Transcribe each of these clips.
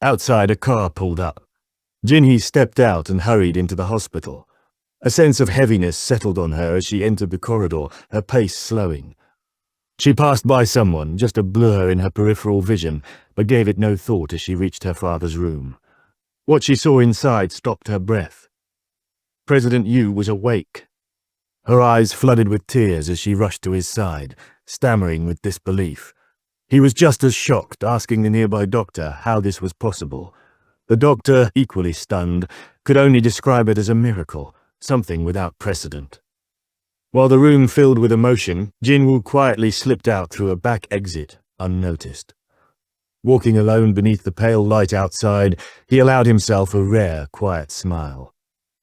Outside, a car pulled up. Jinho stepped out and hurried into the hospital. A sense of heaviness settled on her as she entered the corridor, her pace slowing. She passed by someone, just a blur in her peripheral vision, but gave it no thought as she reached her father's room. What she saw inside stopped her breath. President Yu was awake. Her eyes flooded with tears as she rushed to his side, stammering with disbelief. He was just as shocked, asking the nearby doctor how this was possible. The doctor, equally stunned, could only describe it as a miracle, something without precedent. While the room filled with emotion, Jin-Woo quietly slipped out through a back exit, unnoticed. Walking alone beneath the pale light outside, he allowed himself a rare, quiet smile.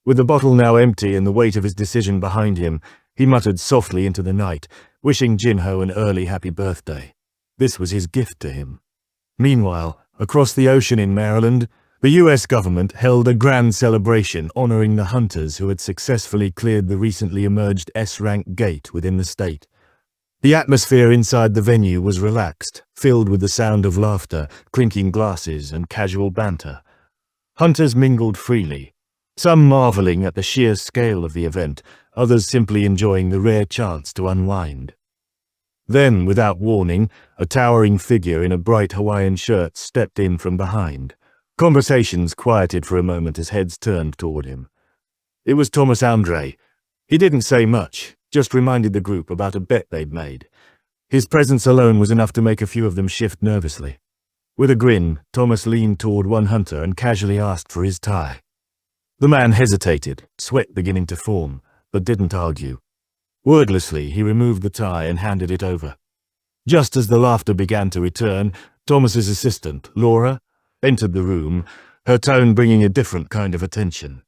With the bottle now empty and the weight of his decision behind him, he muttered softly into the night, wishing Jinho an early happy birthday. This was his gift to him. Meanwhile, across the ocean in Maryland, the US government held a grand celebration honoring the hunters who had successfully cleared the recently emerged S-rank gate within the state. The atmosphere inside the venue was relaxed, filled with the sound of laughter, clinking glasses, and casual banter. Hunters mingled freely, some marveling at the sheer scale of the event, others simply enjoying the rare chance to unwind. Then, without warning, a towering figure in a bright Hawaiian shirt stepped in from behind. Conversations quieted for a moment as heads turned toward him. It was Thomas Andre. He didn't say much, just reminded the group about a bet they'd made. His presence alone was enough to make a few of them shift nervously. With a grin, Thomas leaned toward one hunter and casually asked for his tie. The man hesitated, sweat beginning to form, but didn't argue. Wordlessly, he removed the tie and handed it over. Just as the laughter began to return, Thomas's assistant, Laura, entered the room, her tone bringing a different kind of attention.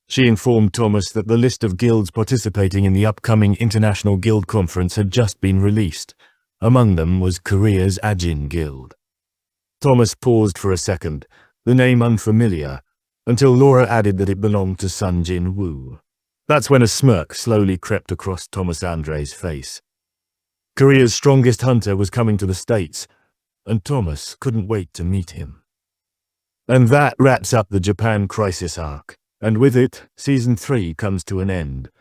She informed Thomas that the list of guilds participating in the upcoming International Guild Conference had just been released. Among them was Korea's Ajin Guild. Thomas paused for a second, the name unfamiliar, until Laura added that it belonged to son Jin-Woo. That's when a smirk slowly crept across Thomas Andre's face. Korea's strongest hunter was coming to the States, and Thomas couldn't wait to meet him. And that wraps up the Japan Crisis arc, and with it, Season 3 comes to an end.